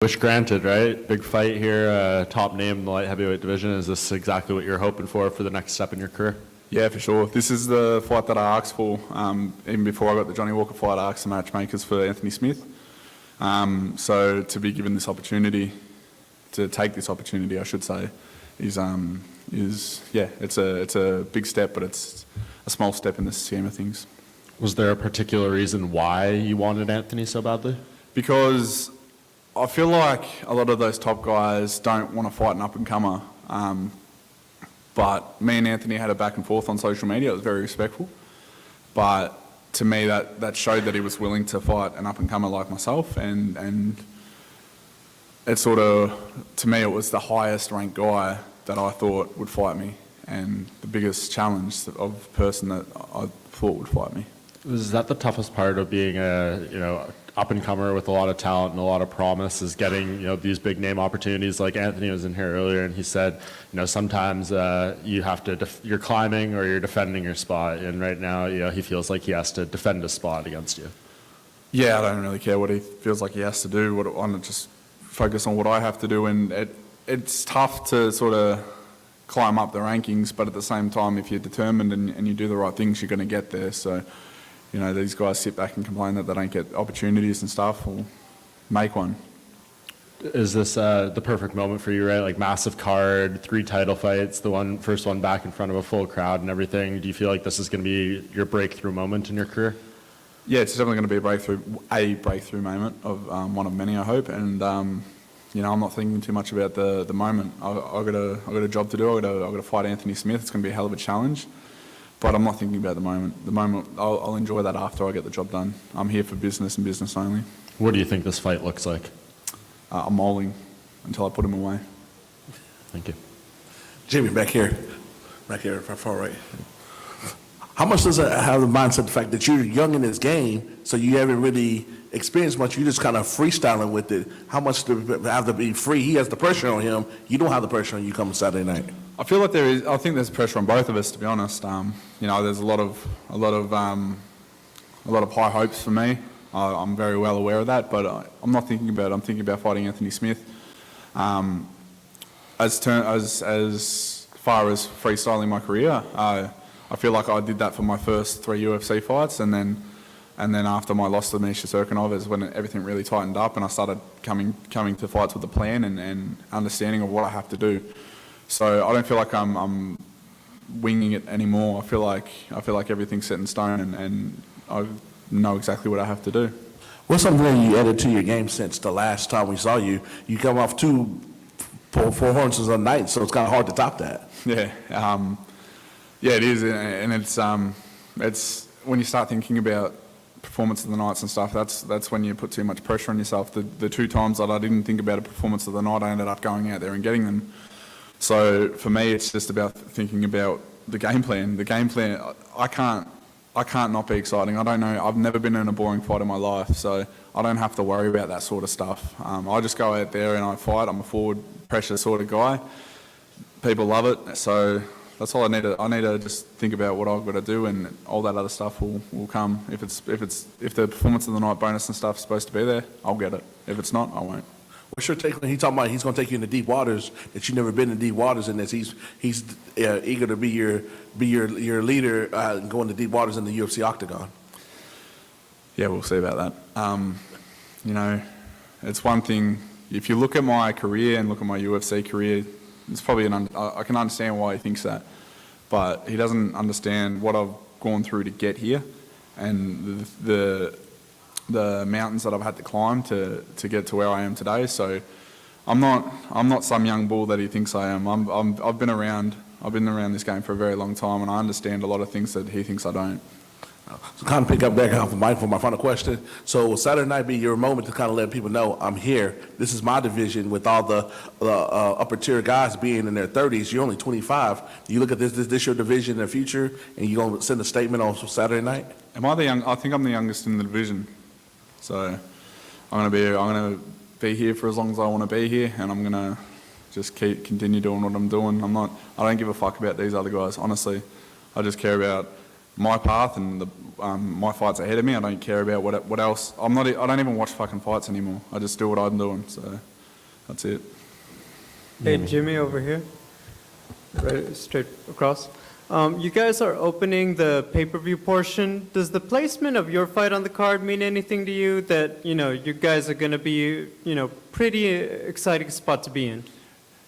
Wish granted, right? Big fight here, top name in the light heavyweight division. Is this exactly what you're hoping for the next step in your career? Yeah, for sure. This is the fight that I asked for. Even before I got the Johnny Walker fight, I asked the matchmakers for Anthony Smith. So to be given this opportunity, to take this opportunity, I should say, is it's a big step, but it's a small step in the scheme of things. Was there a particular reason why you wanted Anthony so badly? Because I feel like a lot of those top guys don't want to fight an up-and-comer. But me and Anthony had a back and forth on social media. It was very respectful. But to me, that showed that he was willing to fight an up-and-comer like myself. And it sort of, to me, it was the highest ranked guy that I thought would fight me, and the biggest challenge of person that I thought would fight me. Was that the toughest part of being a up-and-comer with a lot of talent and a lot of promise, is getting these big name opportunities? Like Anthony was in here earlier and he said sometimes you have to you're climbing or you're defending your spot, and right now he feels like he has to defend a spot against you. Yeah, I don't really care what he feels like he has to do. I want to just focus on what I have to do, and it's tough to sort of climb up the rankings, but at the same time, if you're determined and you do the right things, you're going to get there. So these guys sit back and complain that they don't get opportunities and stuff. Well, make one. Is this the perfect moment for you, right? Like massive card, 3 title fights, first one back in front of a full crowd and everything. Do you feel like this is going to be your breakthrough moment in your career? Yeah, it's definitely going to be a breakthrough moment of one of many, I hope. And I'm not thinking too much about the moment. I've got a job to do. I've got to fight Anthony Smith. It's going to be a hell of a challenge. But I'm not thinking about the moment. The moment, I'll enjoy that after I get the job done. I'm here for business and business only. What do you think this fight looks like? I'm mauling until I put him away. Thank you. Jimmy, back here, far right. How much does it have the mindset, the fact that you're young in this game, so you haven't really experienced much, you're just kind of freestyling with it? How much do you have to be free? He has the pressure on him. You don't have the pressure on you coming Saturday night. I feel like I think there's pressure on both of us, to be honest. There's a lot of high hopes for me. I'm very well aware of that, but I'm not thinking about it. I'm thinking about fighting Anthony Smith. As far as freestyling my career, I feel like I did that for my first 3 UFC fights, and then after my loss to Misha Serkinov is when everything really tightened up, and I started coming to fights with a plan and understanding of what I have to do. So I don't feel like I'm winging it anymore. I feel like everything's set in stone, and I know exactly what I have to do. What's something that you added to your game since the last time we saw you? You come off 2 four horns a night, so it's kind of hard to top that. Yeah, yeah, it is, and it's when you start thinking about performance of the nights and stuff. That's when you put too much pressure on yourself. The 2 times that I didn't think about a performance of the night, I ended up going out there and getting them. So for me, it's just about thinking about the game plan. The game plan, I can't not be exciting. I don't know. I've never been in a boring fight in my life, so I don't have to worry about that sort of stuff. I just go out there and I fight. I'm a forward pressure sort of guy. People love it, so that's all I need to just think about what I've got to do, and all that other stuff will come. If the performance of the night bonus and stuff is supposed to be there, I'll get it. If it's not, I won't. What's your take when he's talking about he's going to take you into deep waters, that you've never been in deep waters, and that he's eager to be your leader going to deep waters in the UFC octagon? Yeah, we'll see about that. It's one thing. If you look at my career and look at my UFC career, it's probably I can understand why he thinks that, but he doesn't understand what I've gone through to get here, and the mountains that I've had to climb to get to where I am today. So I'm not some young bull that he thinks I am. I've been around this game for a very long time, and I understand a lot of things that he thinks I don't. So kind of pick up back off of Mike for my final question. So will Saturday night be your moment to kind of let people know I'm here? This is my division with all the upper tier guys being in their 30s. You're only 25. Do you look at this your division in the future, and you're going to send a statement on Saturday night? Am I the young? I think I'm the youngest in the division. So I'm going to be here for as long as I want to be here, and I'm going to just continue doing what I'm doing. I don't give a fuck about these other guys, honestly. I just care about my path and my fights ahead of me. I don't care about what else. I don't even watch fucking fights anymore. I just do what I'm doing. So that's it. Hey, Jimmy over here, right straight across. You guys are opening the pay-per-view portion. Does the placement of your fight on the card mean anything to you? That you guys are going to be pretty exciting spot to be in.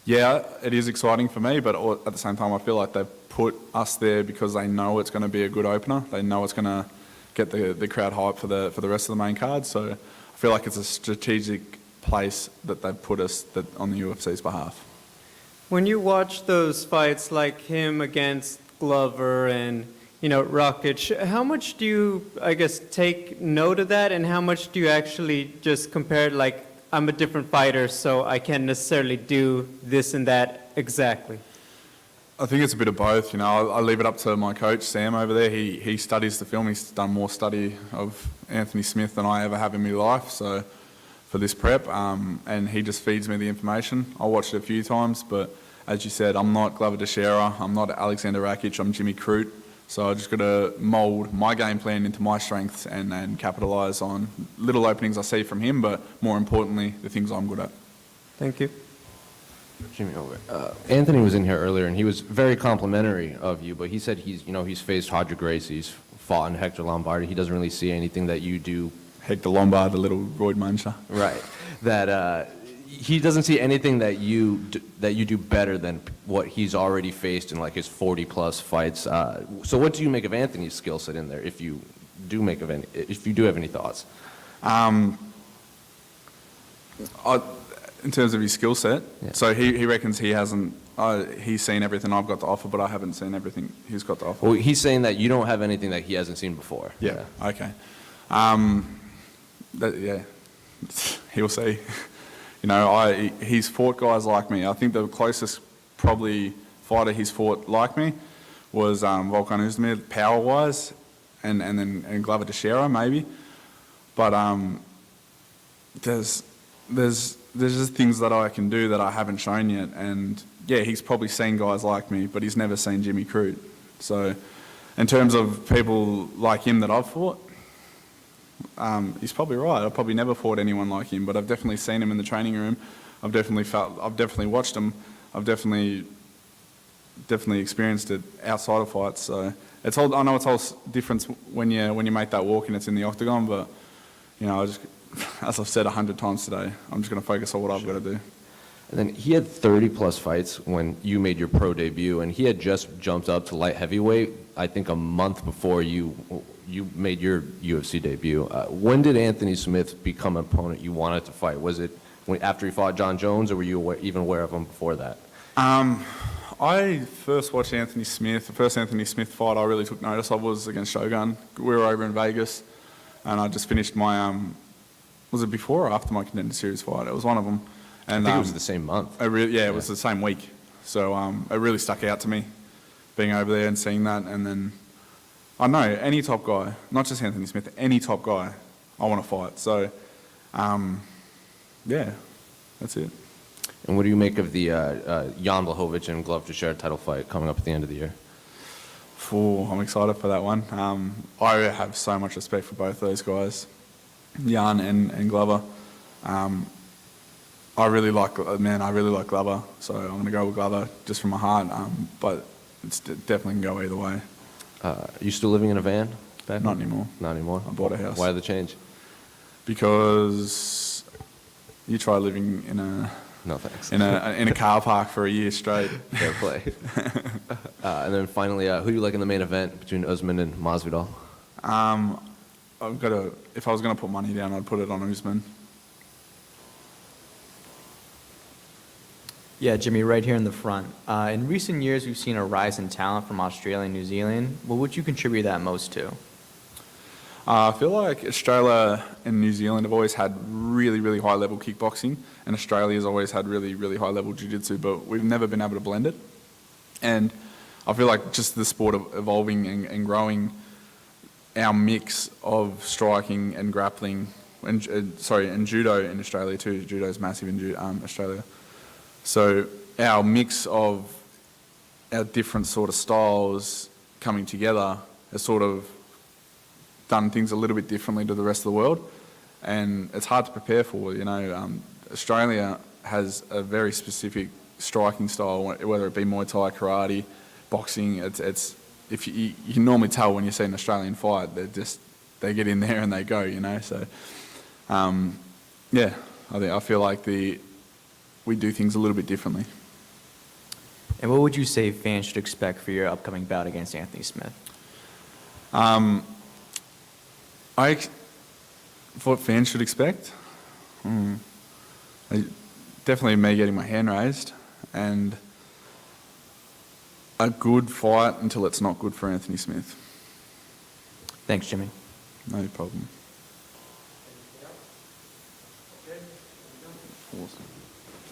Yeah, it is exciting for me, but at the same time, I feel like they've put us there because they know it's going to be a good opener. They know it's going to get the crowd hyped for the rest of the main card. So I feel like it's a strategic place that they've put us on the UFC's behalf. When you watch those fights like him against Glover and Rakic, how much do you, I guess, take note of that, and how much do you actually just compare it like, I'm a different fighter, so I can't necessarily do this and that exactly? I think it's a bit of both. I leave it up to my coach, Sam, over there. He studies the film. He's done more study of Anthony Smith than I ever have in my life, so for this prep, and he just feeds me the information. I watched it a few times, but as you said, I'm not Glover Teixeira, I'm not Alexander Rakic, I'm Jimmy Crute. So I just got to mould my game plan into my strengths and capitalise on little openings I see from him, but more importantly, the things I'm good at. Thank you. Jimmy, Anthony was in here earlier, and he was very complimentary of you, but he said he's faced Roger Gracie, he's fought in Hector Lombardi. He doesn't really see anything that you do. Hector Lombard, the little roid muncher. Right. That he doesn't see anything that you do better than what he's already faced in like his 40-plus fights. So what do you make of Anthony's skill set in there, if you do have any thoughts? In terms of his skill set, Yeah. so he reckons he's seen everything I've got to offer, but I haven't seen everything he's got to offer. Well, he's saying that you don't have anything that he hasn't seen before. Yeah. Okay. Yeah. He'll see. He's fought guys like me. I think the closest probably fighter he's fought like me was Volkan Oezdemir, power-wise, and Glover Teixeira maybe. But there's just things that I can do that I haven't shown yet. And yeah, he's probably seen guys like me, but he's never seen Jimmy Crute. So in terms of people like him that I've fought, he's probably right. I've probably never fought anyone like him, but I've definitely seen him in the training room. I've definitely watched him. I've definitely experienced it outside of fights. So I know it's all different when you make that walk and it's in the octagon, but as I've said 100 times today, I'm just going to focus on what I've got to do. And then he had 30-plus fights when you made your pro debut, and he had just jumped up to light heavyweight, I think a month before you made your UFC debut. When did Anthony Smith become an opponent you wanted to fight? Was it after he fought John Jones, or were you even aware of him before that? I first watched Anthony Smith. The first Anthony Smith fight I really took notice of was against Shogun. We were over in Vegas, and I just finished my was it before or after my Contender Series fight? It was one of them. And, I think it was the same month. It was the same week. So it really stuck out to me, being over there and seeing that. And then, I know, any top guy, not just Anthony Smith, any top guy, I want to fight. So, yeah, that's it. And what do you make of the Jan Blachowicz and Glover Teixeira title fight coming up at the end of the year? I'm excited for that one. I have so much respect for both those guys, Jan and Glover. I really like Glover, so I'm going to go with Glover just from my heart, but it's definitely can go either way. Are you still living in a van back Not home? anymore. Not anymore? I bought a house. Why the change? Because you try living in a No thanks. in a car park for a year straight. Fair play. And then finally, who do you like in the main event between Usman and Masvidal? If I was going to put money down, I'd put it on Usman. Yeah, Jimmy, right here in the front. In recent years, we've seen a rise in talent from Australia and New Zealand. What would you contribute that most to? I feel like Australia and New Zealand have always had really, really high level kickboxing, and Australia has always had really, really high level jiu-jitsu, but we've never been able to blend it. And I feel like just the sport of evolving and growing, our mix of striking and grappling, and judo in Australia too. Judo is massive in Australia. So our mix of our different sort of styles coming together has sort of done things a little bit differently to the rest of the world, and it's hard to prepare for. Australia has a very specific striking style, whether it be Muay Thai, karate, boxing. It's if you can normally tell when you see an Australian fight, they get in there and they go. So yeah, I feel like we do things a little bit differently. And what would you say fans should expect for your upcoming bout against Anthony Smith? What fans should expect? Definitely me getting my hand raised, and a good fight until it's not good for Anthony Smith. Thanks, Jimmy. No problem. Awesome.